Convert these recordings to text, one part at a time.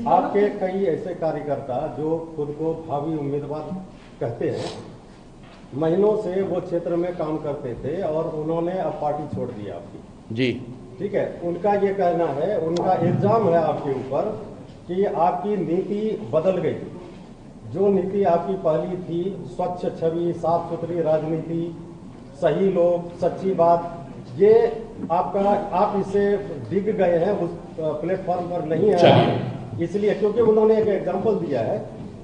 आपके कई ऐसे कार्यकर्ता जो खुद को भावी उम्मीदवार कहते हैं, महीनों से वो क्षेत्र में काम करते थे और उन्होंने अब पार्टी छोड़ दी आपकी जी। ठीक है, उनका ये कहना है, उनका इल्जाम है आपके ऊपर कि आपकी नीति बदल गई। जो नीति आपकी पहली थी, स्वच्छ छवि, साफ सुथरी राजनीति, सही लोग, सच्ची बात, ये आपका आप इससे डिग गए हैं, उस प्लेटफॉर्म पर नहीं है। इसलिए क्योंकि उन्होंने एक एग्जांपल दिया है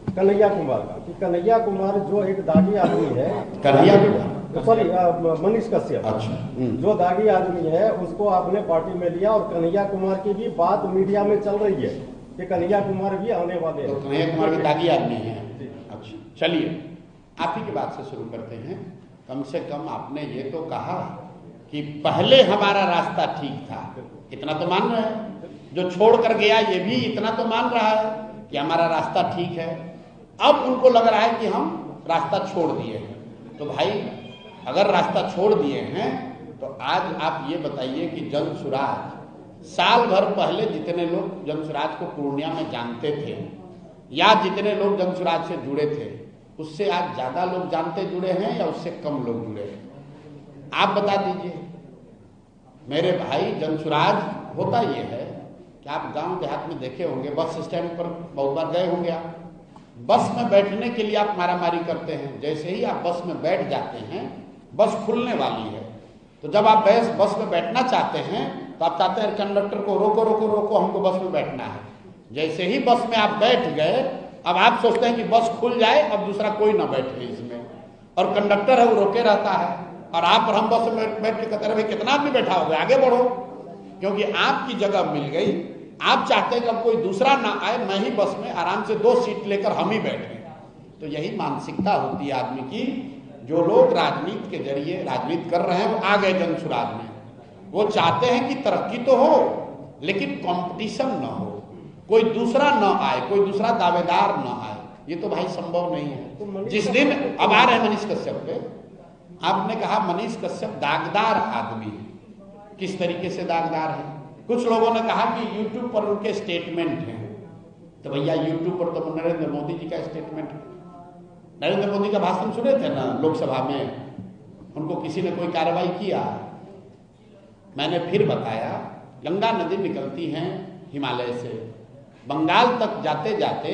कन्हैया कुमार का कि कन्हैया कुमार जो एक दागी आदमी है, कन्हैया कुमार सॉरी मनीष कश्यप, अच्छा, जो दागी आदमी है उसको आपने पार्टी में लिया और कन्हैया कुमार की भी बात मीडिया में चल रही है कि कन्हैया कुमार भी आने वाले हैं। तो कन्हैया कुमार भी दागी आदमी है। अच्छा, चलिए आप ही की बात से शुरू करते हैं। कम से कम आपने ये तो कहा कि पहले हमारा रास्ता ठीक था, इतना तो मान रहे हैं। जो छोड़ कर गया ये भी इतना तो मान रहा है कि हमारा रास्ता ठीक है। अब उनको लग रहा है कि हम रास्ता छोड़ दिए हैं। तो भाई अगर रास्ता छोड़ दिए हैं तो आज आप ये बताइए कि जनसुराज, साल भर पहले जितने लोग जनसुराज को पूर्णिया में जानते थे या जितने लोग जनसुराज से जुड़े थे, उससे आज ज्यादा लोग जानते जुड़े हैं या उससे कम लोग जुड़े हैं? आप बता दीजिए मेरे भाई। जनसुराज होता ये है कि आप गांव देहात में देखे होंगे, बस स्टैंड पर बहुत बार गए होंगे आप, बस में बैठने के लिए आप मारामारी करते हैं। जैसे ही आप बस में बैठ जाते हैं, बस खुलने वाली है, तो जब आप बस में बैठना चाहते हैं तो आप चाहते हैं कंडक्टर को रोको रोको रोको, हमको बस में बैठना है। जैसे ही बस में आप बैठ गए, अब आप सोचते हैं कि बस खुल जाए, अब दूसरा कोई ना बैठे इसमें, और कंडक्टर है वो रोके रहता है, और आप और हम बस में बैठ के कहते हैं भाई कितना आदमी बैठा होगा, आगे बढ़ो, क्योंकि आपकी जगह मिल गई। आप चाहते हैं कि अब कोई दूसरा ना आए, मैं ही बस में आराम से 2 सीट लेकर हम ही बैठे। तो यही मानसिकता होती है आदमी की। जो लोग राजनीति के जरिए राजनीति कर रहे हैं वो आ गए जनसुराज में, वो चाहते हैं कि तरक्की तो हो लेकिन कंपटीशन ना हो, कोई दूसरा ना आए, कोई दूसरा दावेदार ना आए। ये तो भाई संभव नहीं है। जिस दिन अब आ रहे हैं मनीष कश्यप पे, आपने कहा मनीष कश्यप दागदार आदमी है। किस तरीके से दागदार है? कुछ लोगों ने कहा कि यूट्यूब पर उनके स्टेटमेंट हैं। तो भैया यूट्यूब पर तो नरेंद्र मोदी जी का स्टेटमेंट है। नरेंद्र मोदी का भाषण सुने थे ना लोकसभा में, उनको किसी ने कोई कार्रवाई किया? मैंने फिर बताया, गंगा नदी निकलती हैं हिमालय से, बंगाल तक जाते जाते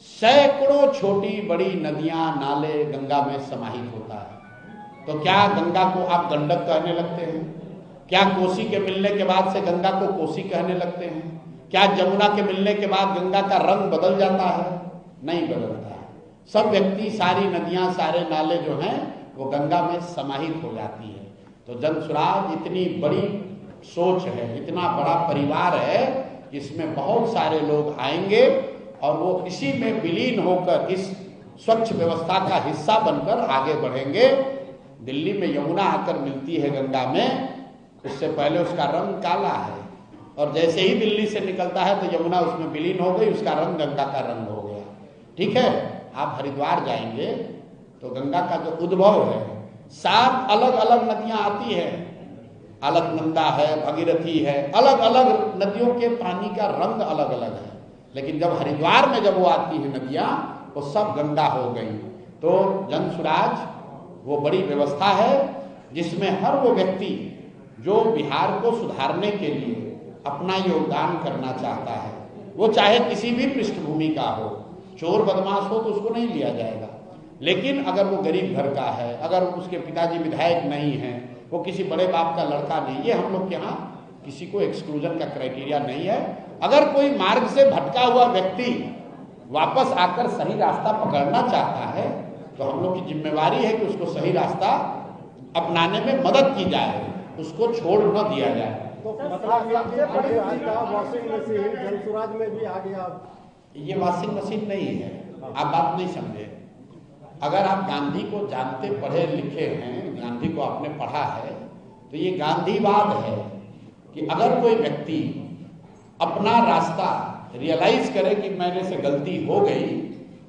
सैकड़ों छोटी बड़ी नदियां नाले गंगा में समाहित होता है। तो क्या गंगा को आप गंडक कहने लगते हैं? क्या कोसी के मिलने के बाद से गंगा को कोसी कहने लगते हैं? क्या जमुना के मिलने के बाद गंगा का रंग बदल जाता है? नहीं बदलता है। सब व्यक्ति, सारी नदियां, सारे नाले जो हैं वो गंगा में समाहित हो जाती है। तो जनसुराज इतनी बड़ी सोच है, इतना बड़ा परिवार है, इसमें बहुत सारे लोग आएंगे और वो इसी में विलीन होकर इस स्वच्छ व्यवस्था का हिस्सा बनकर आगे बढ़ेंगे। दिल्ली में यमुना आकर मिलती है गंगा में, उससे पहले उसका रंग काला है, और जैसे ही दिल्ली से निकलता है तो यमुना उसमें विलीन हो गई, उसका रंग गंगा का रंग हो गया। ठीक है, आप हरिद्वार जाएंगे तो गंगा का जो उद्भव है, 7 अलग अलग नदियां आती है, अलकनंदा है, भगीरथी है, अलग अलग नदियों के पानी का रंग अलग अलग है। लेकिन जब हरिद्वार में जब वो आती है नदियां, वो सब गंगा हो गई। तो जनसुराज वो बड़ी व्यवस्था है जिसमें हर वो व्यक्ति जो बिहार को सुधारने के लिए अपना योगदान करना चाहता है, वो चाहे किसी भी पृष्ठभूमि का हो, चोर बदमाश हो तो उसको नहीं लिया जाएगा, लेकिन अगर वो गरीब घर का है, अगर उसके पिताजी विधायक नहीं है, वो किसी बड़े बाप का लड़का नहीं, ये हम लोग के यहाँ किसी को एक्सक्लूजन का क्राइटेरिया नहीं है। अगर कोई मार्ग से भटका हुआ व्यक्ति वापस आकर सही रास्ता पकड़ना चाहता है तो हम लोग की जिम्मेवारी है कि उसको सही रास्ता अपनाने में मदद की जाए, उसको छोड़ न दिया जाए। तो वॉशिंग मशीन जनसुराज में भी आ गया। ये वॉशिंग मशीन नहीं है, आप बात नहीं समझे। अगर आप गांधी को जानते पढ़े लिखे हैं, गांधी को आपने पढ़ा है, तो ये गांधीवाद है कि अगर कोई व्यक्ति अपना रास्ता रियलाइज करे कि मेरे से गलती हो गई,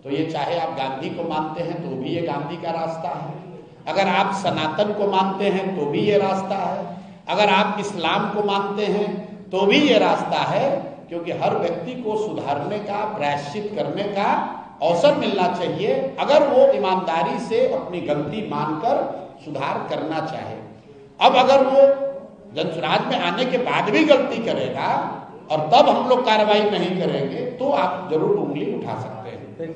तो ये चाहे आप गांधी को मानते हैं तो भी ये गांधी का रास्ता है, अगर आप सनातन को मानते हैं तो भी ये रास्ता है, अगर आप इस्लाम को मानते हैं तो भी ये रास्ता है क्योंकि हर व्यक्ति को सुधारने का, प्रायश्चित करने का अवसर मिलना चाहिए, अगर वो ईमानदारी से अपनी गलती मानकर सुधार करना चाहे। अब अगर वो जनसुराज में आने के बाद भी गलती करेगा और तब हम लोग कार्रवाई नहीं करेंगे तो आप जरूर उंगली उठा सकते हैं।